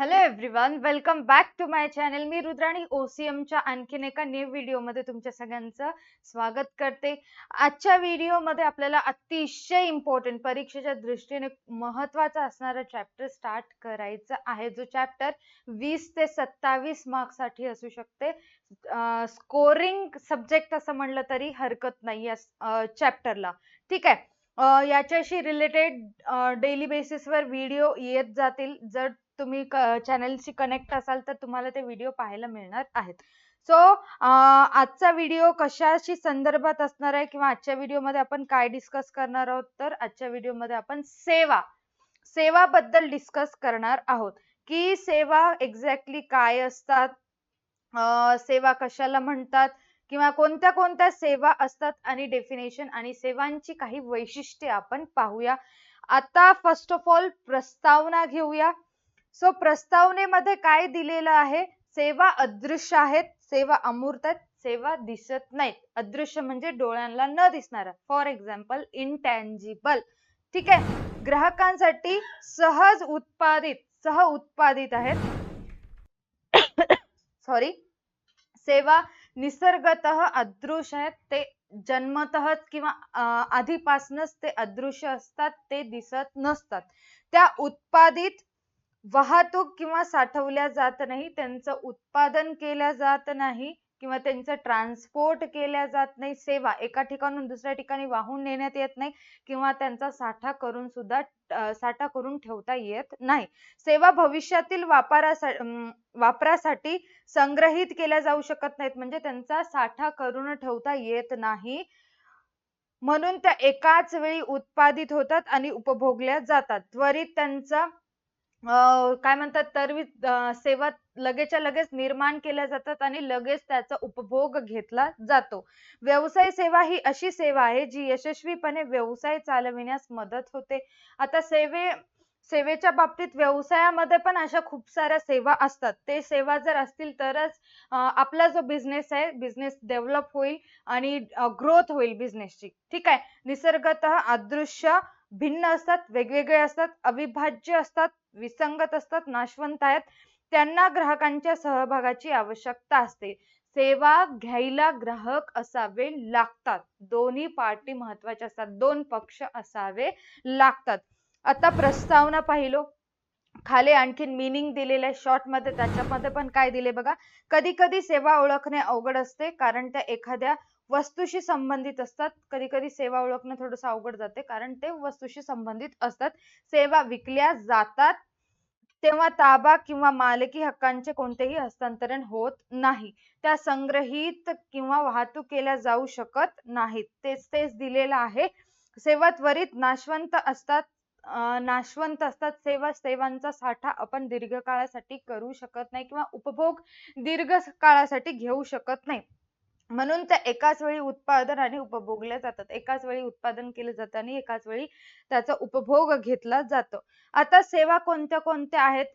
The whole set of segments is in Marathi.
Hello everyone, welcome back to my channel. मी रुद्राणी ओसीएमच्या आणखीन एका न्यू व्हिडिओमध्ये तुमच्या सगळ्यांचं स्वागत करते. आजच्या व्हिडिओमध्ये आपल्याला अतिशय इम्पॉर्टंट परीक्षेच्या दृष्टीने महत्त्वाचा असणारा चॅप्टर स्टार्ट करायचा आहे. जो चॅप्टर 20 ते 27 मार्क्ससाठी असू शकते. स्कोरिंग सब्जेक्ट असं म्हणलं तरी हरकत नाही या चॅप्टरला. ठीक आहे. याच्याशी रिलेटेड डेली बेसिसवर व्हिडिओ येत जातील. जर तुम्ही चॅनलशी कनेक्ट असाल तर तुम्हाला ते व्हिडिओ पाहायला मिळणार आहेत. सो आजचा व्हिडिओ कशाशी संदर्भात असणार आहे किंवा आजच्या व्हिडिओमध्ये आपण काय डिस्कस करणार आहोत, तर आजच्या व्हिडिओमध्ये आपण सेवा बद्दल डिस्कस करणार आहोत की सेवा एक्झॅक्टली काय असतात, सेवा कशाला म्हणतात किंवा कोणत्या कोणत्या सेवा असतात आणि डेफिनेशन आणि सेवांची काही वैशिष्ट्ये आपण पाहूया. आता फर्स्ट ऑफ ऑल प्रस्तावना घेऊया. सो प्रस्तावनेमध्ये काय दिलेलं आहे? सेवा अदृश्य आहेत, सेवा अमूर्त आहेत, सेवा दिसत नाहीत. अदृश्य म्हणजे डोळ्यांना न दिसणारा, फॉर एक्झाम्पल इनटँजिबल. ठीक आहे. ग्राहकांसाठी सह उत्पादित आहेत. सॉरी. सेवा निसर्गतः अदृश्य आहेत, ते जन्मतःच किंवा आधीपासूनच ते अदृश्य असतात, ते दिसत नसतात. त्या उत्पादित वाहतूक किंवा साठवल्या जात नाही, त्यांचं उत्पादन केल्या जात नाही किंवा त्यांचं ट्रान्सपोर्ट केल्या जात नाही. सेवा एका ठिकाणून दुसऱ्या ठिकाणी वाहून नेण्यात येत नाही किंवा त्यांचा साठा करून ठेवता येत नाही. सेवा भविष्यातील वापरासाठी संग्रहित केल्या जाऊ शकत नाहीत, म्हणजे त्यांचा साठा करून ठेवता येत नाही. म्हणून त्या एकाच वेळी उत्पादित होतात आणि उपभोगल्या जातात. त्वरित त्यांचा काय म्हणतात, सेवा लगेचच्या लगेच निर्माण केल्या जातात आणि लगेच त्याचा उपभोग घेतला जातो. व्यवसाय सेवा ही अशी सेवा आहे जी यशस्वीपणे व्यवसाय चालविण्यास मदत होते. आता सेवेच्या बाबतीत व्यवसायामध्ये पण अशा खूप साऱ्या सेवा असतात. ते सेवा जर असतील तरच आपला जो बिझनेस आहे, बिझनेस डेव्हलप होईल आणि ग्रोथ होईल बिझनेसची. ठीक आहे. निसर्गतः अदृश्य, भिन्न असतात, वेगवेगळे असतात, अविभाज्य असतात, विसंगत असतात, नाशवंत आहेत. त्यांना ग्राहकांच्या सहभागाची आवश्यकता असते. सेवा घ्यायला ग्राहक असावे लागतात. दोन्ही पार्टी महत्वाच्या असतात, दोन पक्ष असावे लागतात. आता प्रस्तावना पाहिलो. खाली आणखीन मीनिंग दिलेलं आहे शॉर्ट मध्ये. त्याच्यामध्ये पण काय दिले बघा. कधी कधी सेवा ओळखणे अवघड असते कारण त्या एखाद्या वस्तूशी संबंधित असतात. कधी कधी सेवा ओळखणं थोडंसं अवघड जाते कारण ते वस्तूशी संबंधित असतात. सेवा विकल्या जातात तेव्हा ताबा किंवा मालकी हक्कांचे कोणतेही हस्तांतरण होत नाही. त्या संग्रहित किंवा वाहतूक केल्या जाऊ शकत नाहीत. तेच दिलेलं आहे. सेवा त्वरित नाशवंत असतात. सेवांचा साठा आपण दीर्घकाळासाठी करू शकत नाही किंवा उपभोग दीर्घ काळासाठी घेऊ शकत नाही. म्हणून त्या एकाच वेळी उत्पादन आणि उपभोगल्या जातात. एकाच वेळी उत्पादन केलं जातं आणि एकाच वेळी त्याचा उपभोग घेतला जातो. आता सेवा कोणत्या कोणत्या आहेत?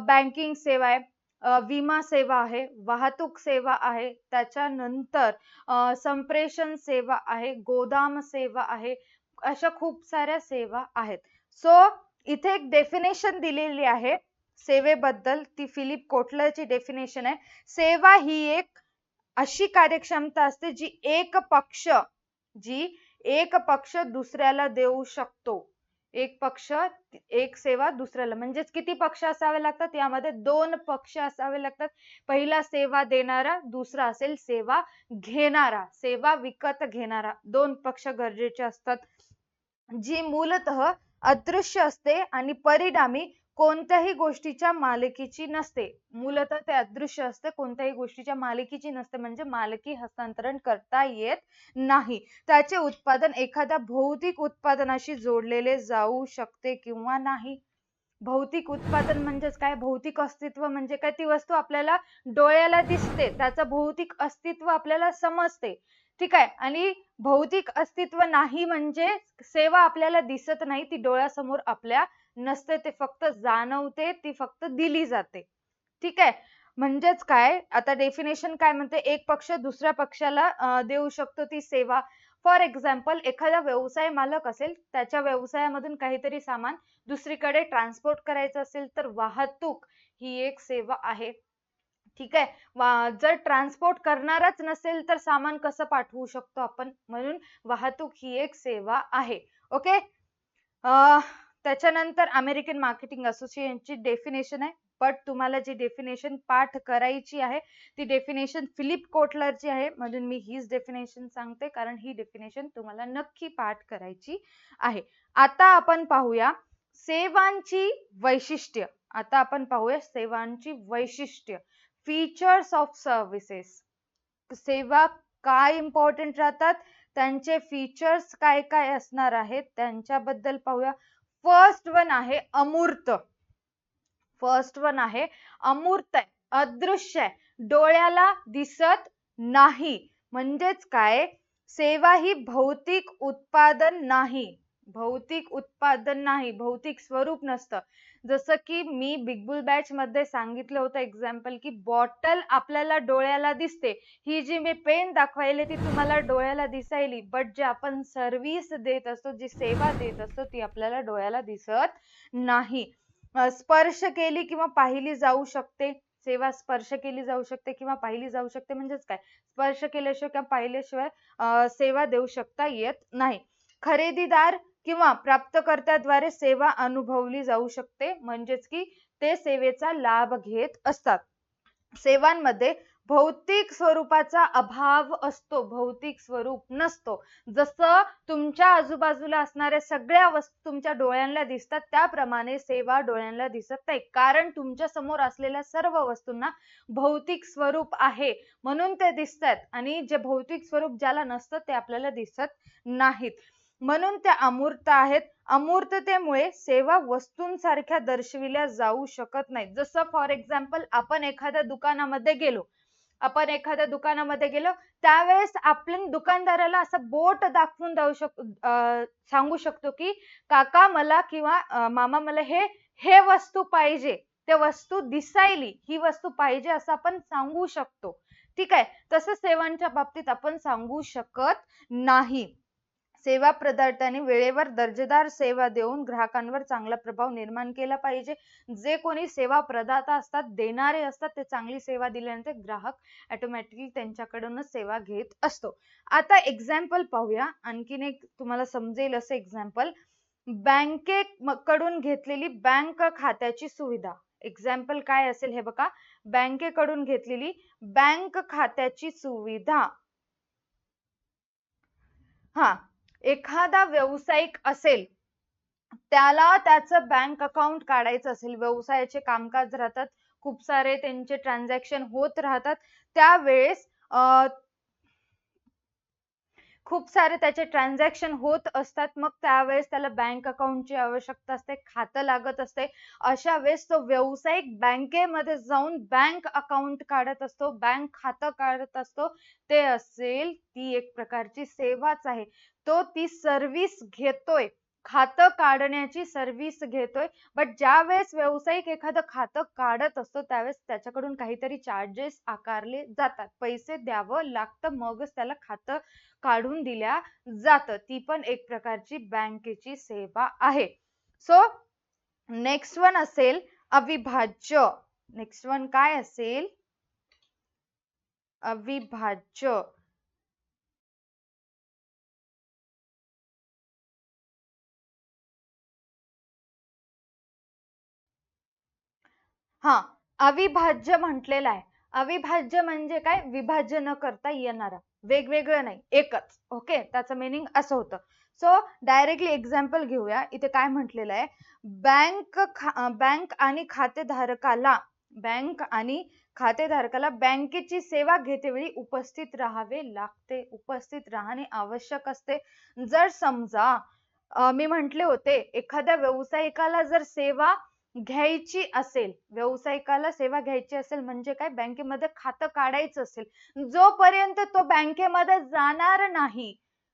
बँकिंग सेवा आहे, विमा सेवा आहे, वाहतूक सेवा आहे, त्याच्यानंतर संप्रेषण सेवा आहे, गोदाम सेवा आहे. अशा खूप साऱ्या सेवा आहेत. सो इथे एक डेफिनेशन दिलेली आहे सेवेबद्दल. ती फिलिप कोटलरची डेफिनेशन आहे. सेवा ही एक अशी कार्यक्षमता असते जी एक पक्ष दुसऱ्याला देऊ शकतो. एक सेवा दुसऱ्याला, म्हणजेच किती पक्ष असावे लागतात? यामध्ये दोन पक्ष असावे लागतात. पहिला सेवा देणारा, दुसरा असेल सेवा घेणारा, सेवा विकत घेणारा. दोन पक्ष गरजेचे असतात. जी मूलतः अदृश्य असते आणि परिणामी कोणत्याही गोष्टीच्या मालकीची नसते. मूलतः ते अदृश्य असते, कोणत्याही गोष्टीच्या मालकीची नसते, म्हणजे मालकी हस्तांतरण करता येत नाही. त्याचे उत्पादन एखाद्या भौतिक उत्पादनाशी जोडलेले जाऊ शकते किंवा नाही. भौतिक उत्पादन म्हणजेच काय? भौतिक अस्तित्व म्हणजे काय? ती वस्तू आपल्याला डोळ्याला दिसते, त्याचं भौतिक अस्तित्व आपल्याला समजते. ठीक आहे. आणि भौतिक अस्तित्व नाही म्हणजे सेवा आपल्याला दिसत नाही, ती डोळ्यासमोर आपल्या नसते, ते फक्त जाणवते, ती फक्त दिली जाते. ठीक आहे. म्हणजेच काय? आता डेफिनेशन काय म्हणते? एक पक्ष दुसऱ्या पक्षाला देऊ शकतो ती सेवा. फॉर एक्झाम्पल एखादा व्यवसाय मालक असेल, त्याच्या व्यवसायामधून काहीतरी सामान दुसरीकडे ट्रान्सपोर्ट करायचं असेल तर वाहतूक ही एक सेवा आहे. ठीक आहे. जर ट्रान्सपोर्ट करणारच नसेल तर सामान कसं पाठवू शकतो आपण, म्हणून वाहतूक ही एक सेवा आहे. ओके. त्याच्यानंतर अमेरिकन मार्केटिंग असोसिएशनची डेफिनेशन आहे, बट तुम्हाला जी डेफिनेशन पाठ करायची आहे ती डेफिनेशन फिलिप कोटलरची आहे, म्हणून मी हीच डेफिनेशन सांगते, कारण ही डेफिनेशन तुम्हाला नक्की पाठ करायची आहे. आता आपण पाहूया सेवांची वैशिष्ट्य. आता आपण पाहूया सेवांची वैशिष्ट्य. Features of services. सेवा काय इम्पॉर्टंट राहतात, त्यांचे फीचर्स काय काय असणार आहेत त्यांच्याबद्दल पाहूया. फर्स्ट वन आहे अमूर्त. फर्स्ट वन आहे अमूर्त आहे, अदृश्य आहे, डोळ्याला दिसत नाही. म्हणजेच काय, सेवा ही भौतिक उत्पादन नाही. भौतिक उत्पादन नाही, भौतिक स्वरूप नसतं. जसं की मी बिग बुल बॅच मध्ये सांगितलं होतं एक्झाम्पल, की बॉटल आपल्याला डोळ्याला दिसते, ही जी मी पेन दाखवायली ती तुम्हाला डोळ्याला दिसायली, बट जे आपण सर्व्हिस देत असतो, जी सेवा देत असतो ती आपल्याला डोळ्याला दिसत नाही. स्पर्श केली किंवा पाहिली जाऊ शकते. सेवा स्पर्श केली जाऊ शकते किंवा पाहिली जाऊ शकते. म्हणजेच काय, स्पर्श केल्याशिवाय किंवा पाहिल्याशिवाय सेवा देऊ शकता येत नाही. खरेदीदार किंवा प्राप्तकर्त्याद्वारे सेवा अनुभवली जाऊ शकते, म्हणजेच की ते सेवेचा लाभ घेत असतात. सेवांमध्ये भौतिक स्वरूपाचा अभाव असतो, भौतिक स्वरूप नसतो. जसं तुमच्या आजूबाजूला असणाऱ्या सगळ्या वस्तू तुमच्या डोळ्यांना दिसतात, त्याप्रमाणे सेवा डोळ्यांना दिसत नाही, कारण तुमच्या समोर असलेल्या सर्व वस्तूंना भौतिक स्वरूप आहे म्हणून ते दिसतात, आणि जे भौतिक स्वरूप ज्याला नसतं ते आपल्याला दिसत नाहीत, म्हणून त्या अमूर्त आहेत. अमूर्ततेमुळे सेवा वस्तूंसारख्या दर्शविल्या जाऊ शकत नाही. जसं फॉर एक्झाम्पल आपण एखाद्या दुकानामध्ये गेलो, त्यावेळेस आपण दुकानदाराला असं बोट दाखवून सांगू शकतो की काका मला किंवा मामा मला हे वस्तू पाहिजे, ते वस्तू दिसायली, ही वस्तू पाहिजे असं आपण सांगू शकतो. ठीक आहे. तसं सेवांच्या बाबतीत आपण सांगू शकत नाही. सेवा प्रदात्याने वेळेवर दर्जेदार सेवा देऊन ग्राहकांवर चांगला प्रभाव निर्माण केला पाहिजे. जे कोणी सेवा प्रदाता असतात, देणारे असतात, ते चांगली सेवा दिल्यानंतर ग्राहक ऑटोमॅटिकली त्यांच्याकडूनच सेवा घेत असतो. आता एक्झाम्पल पाहूया, आणखीन एक तुम्हाला समजेल असं एक्झाम्पल. बँकेकडून घेतलेली बँक खात्याची सुविधा. एक्झाम्पल काय असेल हे बघा. बँकेकडून घेतलेली बँक खात्याची सुविधा. एखादा व्यावसायिक असेल, त्याला त्याचं बँक अकाउंट काढायचं असेल, व्यवसायाचे कामकाज राहतात, खूप सारे त्यांचे ट्रान्झॅक्शन होत राहतात, त्यावेळेस खूप सारे त्याचे ट्रान्झॅक्शन होत असतात, मग त्यावेळेस त्याला बँक अकाउंटची आवश्यकता असते, खातं लागत असते. अशा वेळेस तो व्यावसायिक बँकेमध्ये जाऊन बँक अकाउंट काढत असतो, बँक खातं काढत असतो. ते असेल, ती एक प्रकारची सेवाच आहे. तो ती सर्व्हिस घेतोय, खातं काढण्याची सर्व्हिस घेतोय. बट ज्या वेळेस व्यावसायिक एखादं खातं काढत असतो, त्यावेळेस त्याच्याकडून काहीतरी चार्जेस आकारले जातात, पैसे द्यावं लागतं, मगच त्याला खातं काढून दिल्या जातं. ती पण एक प्रकारची बँकेची सेवा आहे. सो नेक्स्ट वन असेल अविभाज्य. नेक्स्ट वन काय असेल? अविभाज्य. अविभाज्य म्हटलेलं आहे. अविभाज्य म्हणजे काय? विभाज्य न करता येणारा, वेगवेगळं नाही, एकच. ओके, त्याचं मीनिंग असं होतं. सो डायरेक्टली एक्झाम्पल घेऊया. इथे काय म्हटलेलं आहे? बँक आणि खातेधारकाला बँकेची सेवा घेतेवेळी उपस्थित राहावे लागते. उपस्थित राहणे आवश्यक असते. जर समजा मी म्हटले होते, एखाद्या व्यावसायिकाला जर सेवा घ्यायची असेल, व्यावसायिकाला सेवा घ्यायची असेल म्हणजे काय, बँकेमध्ये खातं काढायचं असेल, जोपर्यंत तो बँकेमध्ये जाणार नाही,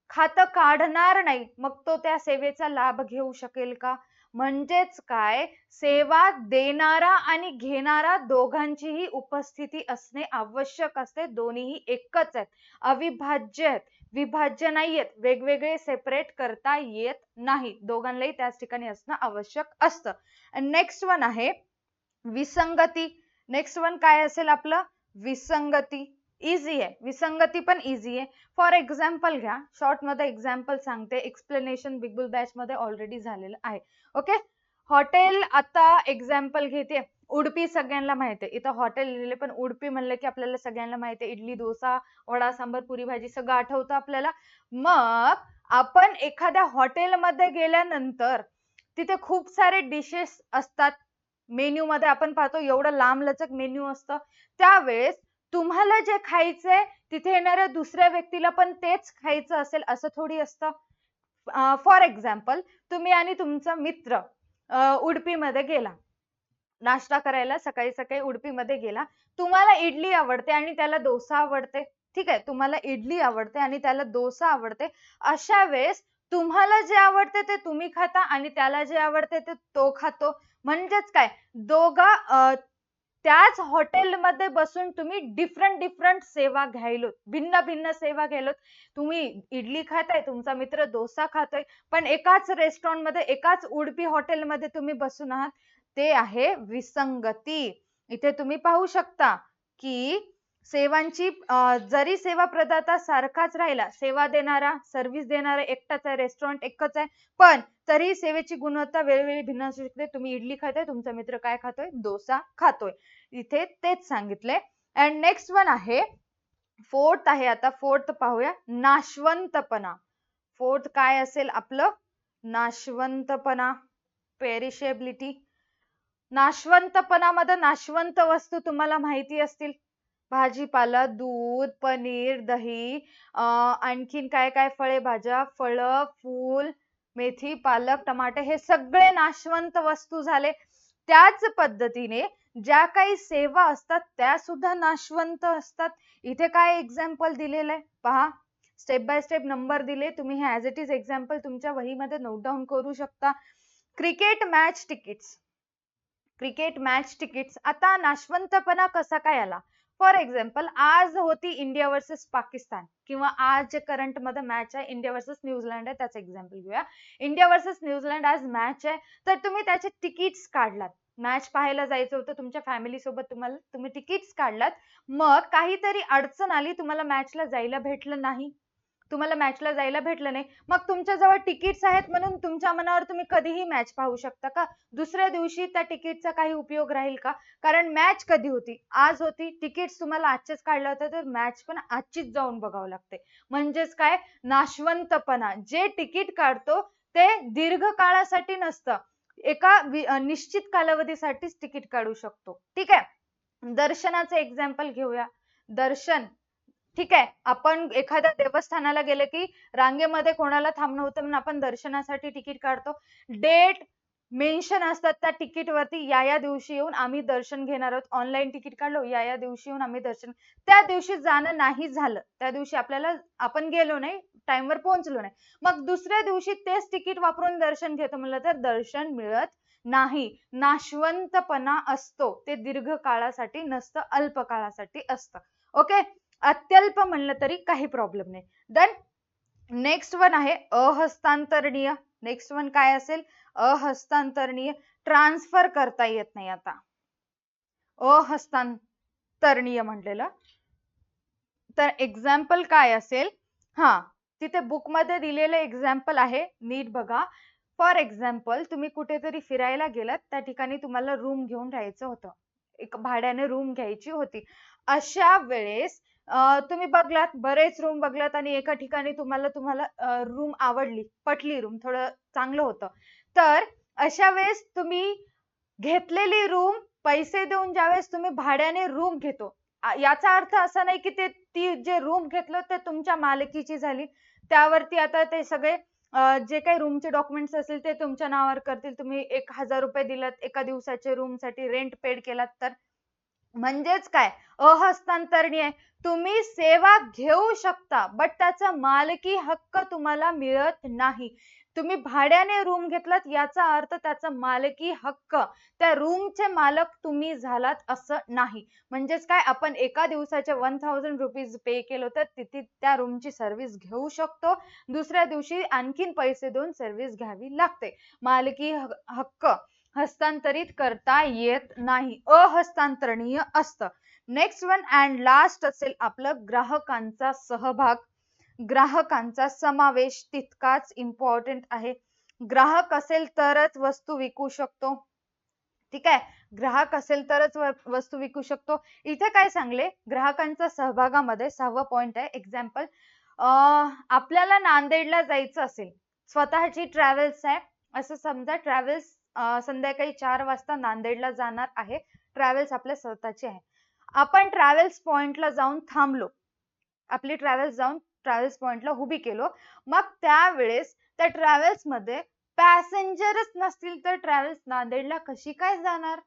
खातं काढणार नाही, मग तो त्या सेवेचा लाभ घेऊ शकेल का? म्हणजेच काय, सेवा देणारा आणि घेणारा दोघांचीही उपस्थिती असणे आवश्यक असते. दोन्हीही एकच आहेत, अविभाज्य आहेत. विभाज्य नाहीयेत, वेगवेगळे सेपरेट करता येत नाही, दोघांनाही त्याच ठिकाणी असणं आवश्यक असतं. नेक्स्ट वन आहे विसंगती. नेक्स्ट वन काय असेल आपलं? विसंगती. इझी आहे, विसंगती पण इझी आहे. फॉर एक्झाम्पल घ्या, शॉर्ट मध्ये एक्झाम्पल सांगते, एक्सप्लेनेशन बिग बुल बॅच मध्ये ऑलरेडी झालेलं आहे. ओके, हॉटेल, आता एक्झाम्पल घेते, उडपी सगळ्यांना माहिती आहे, इथं हॉटेल लिहिले पण उडपी म्हणलं की आपल्याला सगळ्यांना माहिती आहे, इडली, डोसा, वडा, सांबर, पुरी भाजी सगळं आठवतं आपल्याला. मग आपण एखाद्या हॉटेलमध्ये गेल्यानंतर तिथे खूप सारे डिशेस असतात, मेन्यू मध्ये आपण पाहतो एवढं लांबलचक मेन्यू असतं. त्यावेळेस तुम्हाला जे खायचंय तिथे येणाऱ्या दुसऱ्या व्यक्तीला पण तेच खायचं असेल असं थोडी असतं. फॉर एक्झाम्पल, तुम्ही आणि तुमचा मित्र उडपीमध्ये गेला नाश्ता करायला, सकाळी सकाळी उडपीमध्ये गेला, तुम्हाला इडली आवडते आणि त्याला डोसा आवडते. ठीक आहे, तुम्हाला इडली आवडते आणि त्याला डोसा आवडते. अशा वेळेस तुम्हाला जे आवडते ते तुम्ही खाता आणि त्याला जे आवडते ते तो खातो. म्हणजेच काय, त्याच हॉटेलमध्ये बसून तुम्ही डिफरंट सेवा घ्यायलो, भिन्न भिन्न सेवा घ्यायलो. तुम्ही इडली खाताय, तुमचा मित्र डोसा खातोय, पण एकाच रेस्टॉरंटमध्ये, एकाच उडपी हॉटेलमध्ये तुम्ही बसून आहात. ते आहे विसंगती. इथे तुम्ही पाहू शकता की सेवांची जरी सेवा प्रदाता सारखाच राहिला, सेवा देणारा, सर्व्हिस देणारा एकटाच आहे, रेस्टॉरंट एकच आहे, पण तरी सेवेची गुणवत्ता वेळोवेळी भिन्न असू शकते. तुम्ही इडली खाताय, तुमचा मित्र काय खातोय? डोसा खातोय. इथे तेच सांगितलंय. अँड नेक्स्ट वन आहे, फोर्थ आहे, आता फोर्थ पाहूया, नाशवंतपणा. फोर्थ काय असेल आपलं? नाशवंतपणा, पेरिशेबिलिटी. नाशवंतपणामध्ये नाशवंत वस्तू तुम्हाला माहिती असतील, भाजीपाला, दूध, पनीर, दही, आणखीन काय काय, फळे भाज्या, फळं, फूल, मेथी, पालक, टमाटे, हे सगळे नाशवंत वस्तू झाले. त्याच पद्धतीने ज्या काही सेवा असतात त्या सुद्धा नाशवंत असतात. इथे काय एक्झाम्पल दिलेलं आहे पहा, स्टेप बाय स्टेप नंबर दिले, तुम्ही हे ऍज इट इज एक्झाम्पल तुमच्या वहीमध्ये नोट डाऊन करू शकता. Cricket match tickets, cricket match tickets. आता नाशवंतपणा कसा काय आला? फॉर एक्झाम्पल, आज होती इंडिया वर्सेस पाकिस्तान, किंवा आज जे करंट मध्ये मॅच आहे इंडिया वर्सेस न्यूझीलंड आहे, त्याचं एक्झाम्पल घेऊया. इंडिया वर्सेस न्यूझीलंड आज मॅच आहे, तर तुम्ही त्याचे तिकीट्स काढलात, मॅच पाहायला जायचं होतं तुमच्या फॅमिली सोबत, तुम्ही तिकीट्स काढलात. मग काहीतरी अडचण आली, तुम्हाला मॅचला जायला भेटलं नाही, मग तुमच्याजवळ तिकीट्स आहेत म्हणून तुमच्या मनावर तुम्ही कधीही मॅच पाहू शकता का? दुसऱ्या दिवशी त्या तिकीटचा काही उपयोग राहील का? कारण मॅच कधी होती? आज होती. तिकीट्स तुम्हाला आजचेच काढलं होतं, तर मॅच पण आजचीच जाऊन बघावं लागते. म्हणजेच काय? नाशवंतपणा. जे तिकीट काढतो ते दीर्घ काळासाठी नसतं, एका निश्चित कालावधीसाठीच तिकीट काढू शकतो. ठीक आहे, दर्शनाचं एक्झाम्पल घेऊया. दर्शन, ठीक आहे, आपण एखाद्या देवस्थानाला गेले की रांगेमध्ये कोणाला थांबणं होतं म्हणून आपण दर्शनासाठी तिकीट काढतो. डेट मेन्शन असतात त्या तिकीट वरती, या दिवशी येऊन आम्ही दर्शन घेणार आहोत. ऑनलाईन तिकीट काढलो, या दिवशी येऊन आम्ही दर्शन, त्या दिवशी जाणं नाही झालं, त्या दिवशी आपण गेलो नाही, टाइमवर पोहोचलो नाही, मग दुसऱ्या दिवशी तेच तिकीट वापरून दर्शन घेतो म्हणलं तर दर्शन मिळत नाही. नाशवंतपणा असतो, ते दीर्घ काळासाठी नसतं, अल्प काळासाठी असतं. ओके, अत्यल्प म्हणलं तरी काही प्रॉब्लेम नाही. देन नेक्स्ट वन आहे अहस्तांतरणीय. नेक्स्ट वन काय असेल? अहस्तांतरणीय. ट्रान्सफर करता येत नाही. आता अहस्तांतरणीय म्हटलेलं तर एक्झाम्पल काय असेल? तिथे बुक मध्ये दिलेलं एक्झाम्पल आहे, नीट बघा. फॉर एक्झाम्पल, तुम्ही कुठेतरी फिरायला गेलात, त्या ठिकाणी तुम्हाला रूम घेऊन राहायचं होतं, एक भाड्याने रूम घ्यायची होती. अशा वेळेस तुम्ही बघलात, बरेच रूम बघलात आणि एका ठिकाणी तुम्हाला रूम आवडली, पटली, रूम थोडं चांगलं होतं, तर अशा वेळेस तुम्ही घेतलेली रूम पैसे देऊन ज्यावेळेस तुम्ही भाड्याने रूम घेतो, याचा अर्थ असा नाही की ती जे रूम घेतलं ते तुमच्या मालकीची झाली, त्यावरती आता ते सगळे जे काही रूमचे डॉक्युमेंट्स असतील ते तुमच्या नावावर करतील. तुम्ही 1000 रुपये दिलात एका दिवसाचे रूम साठी, रेंट पेड केलात तर. म्हणजेच काय? अहस्तांतरणीय. तुम्ही सेवा घेऊ शकता बट त्याचा मालकी हक्क तुम्हाला मिळत नाही. तुम्ही भाड्याने रूम घेतलात याचा अर्थ त्याचा मालकी हक्क, त्या रूमचे मालक तुम्ही झालात असं नाही. म्हणजेच काय, आपण एका दिवसाचे 1000 रुपीज पे केलं तर तिथे त्या रूमची सर्व्हिस घेऊ शकतो. दुसऱ्या दिवशी आणखीन पैसे देऊन सर्व्हिस घ्यावी लागते. मालकी हक्क हस्तांतरित करता येत नाही, अहस्तांतरणीय असतं. नेक्स्ट वन अँड लास्ट असेल आपलं ग्राहकांचा सहभाग. ग्राहकांचा समावेश तितकाच इम्पॉर्टंट आहे. ग्राहक असेल तरच वस्तू विकू शकतो. ठीक आहे, ग्राहक असेल तरच वस्तू विकू शकतो. इथे काय सांगले, ग्राहकांच्या सहभागामध्ये 6वा पॉइंट आहे. एक्झाम्पल, आपल्याला नांदेडला जायचं असेल, स्वतःची ट्रॅव्हल्स आहे असं समजा. ट्रॅव्हल्स संध्याकाळी 4 वाजता नांदेडला जाणार आहे. ट्रॅव्हल्स आपल्या स्वतःची आहे. आपण ट्रॅव्हल्स पॉइंटला जाऊन थांबलो, आपली ट्रॅव्हल्स जाऊन ट्रॅव्हल्स पॉइंटला उभी केलो. मग त्यावेळेस त्या ट्रॅव्हल्स मध्ये पॅसेंजरच नसतील तर ट्रॅव्हल्स नांदेडला कशी काय जाणार?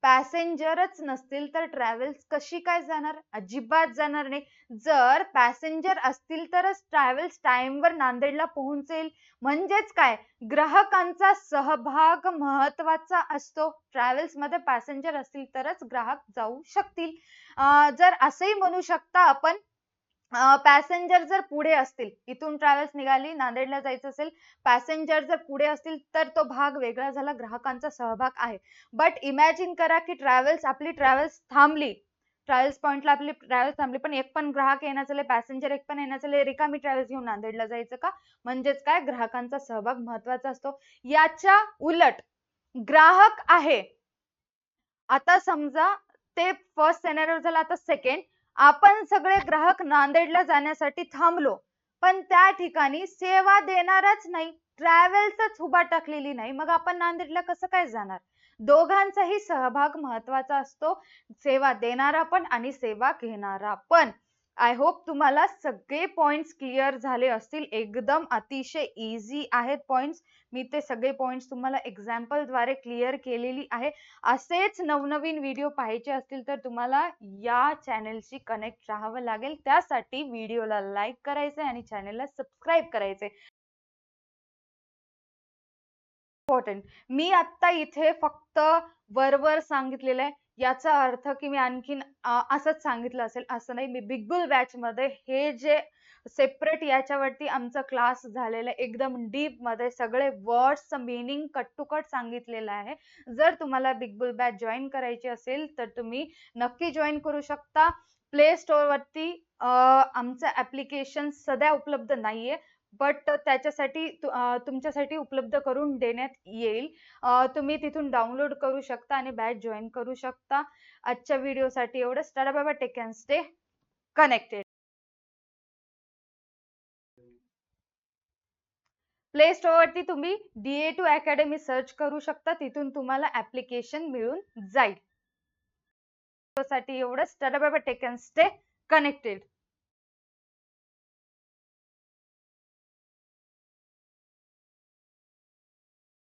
पॅसेंजरच नसतील तर ट्रॅव्हल्स कशी काय जाणार? अजिबात जाणार नाही. जर पॅसेंजर असतील तरच ट्रॅव्हल्स टाइमवर नांदेडला पोहोचेल. म्हणजेच काय, ग्राहकांचा सहभाग महत्वाचा असतो. ट्रॅव्हल्स मध्ये पॅसेंजर असतील तरच ग्राहक जाऊ शकतील. जर असंही म्हणू शकता आपण, पॅसेंजर जर पुढे असतील, इथून ट्रॅव्हल्स निघाली, नांदेडला जायचं असेल, पॅसेंजर जर पुढे असतील तर तो भाग वेगळा झाला, ग्राहकांचा सहभाग आहे. बट इमॅजिन करा की आपली ट्रॅव्हल्स थांबली, ट्रॅव्हल्स पॉइंटला आपली ट्रॅव्हल्स थांबली, पण एक पण ग्राहक येणार झाले, पॅसेंजर एक पण येणार झाले, रिकामी ट्रॅव्हल्स घेऊन नांदेडला जायचं का? म्हणजेच काय, ग्राहकांचा सहभाग महत्वाचा असतो. याच्या उलट ग्राहक आहे, आता समजा ते फर्स्ट सिनेरिओ झाला. आता सेकंड, आपण सगळे ग्राहक नांदेडला जाण्यासाठी थांबलो, पण त्या ठिकाणी सेवा देणारच नाही, ट्रॅव्हल्सच उभा टाकलेली नाही. मग आपण नांदेडला कसं काय जाणार? दोघांचाही सहभाग महत्वाचा असतो, सेवा देणारा पण आणि सेवा घेणारा पण. आय होप तुम्हाला सगळे पॉइंट्स क्लिअर झाले असतील. एकदम अतिशय इझी आहेत पॉइंट्स. मी ते सगळे पॉइंट्स तुम्हाला एक्झाम्पल द्वारे क्लिअर केलेली आहे. असेच नवनवीन व्हिडिओ पाहायचे असतील तर तुम्हाला या चॅनलशी कनेक्ट राहावं लागेल. त्यासाठी व्हिडिओला लाईक करायचे आणि चॅनलला सबस्क्राईब करायचे. इम्पॉर्टंट, मी आता इथे फक्त वर सांगितलेलं आहे, याचा अर्थ की मी आणखीन असंच सांगितलं असेल असं नाही. मी बिग बुल बॅच मध्ये हे जे सेपरेट याच्यावरती आमचा क्लास झालेला आहे, एकदम डीप मध्ये सगळे वर्ड्सचं मीनिंग कट टू कट सांगितलेलं आहे. जर तुम्हाला बिग बुल बॅच जॉईन करायची असेल तर तुम्ही नक्की जॉईन करू शकता. प्ले स्टोअर वरती आमचं ऍप्लिकेशन सध्या उपलब्ध नाहीये, बट त्याच्यासाठी तुमच्यासाठी उपलब्ध करून देण्यात येईल. तुम्ही तिथून डाउनलोड करू शकता आणि बॅच जॉईन करू शकता. आजच्या व्हिडिओसाठी एवढंच. Tata bye bye, take and stay connected. Play store वरती तुम्ही DA2 अकॅडमी सर्च करू शकता, तिथून तुम्हाला ऍप्लिकेशन मिळून जाईल. साठी एवढंच. Tata bye bye, take and stay connected.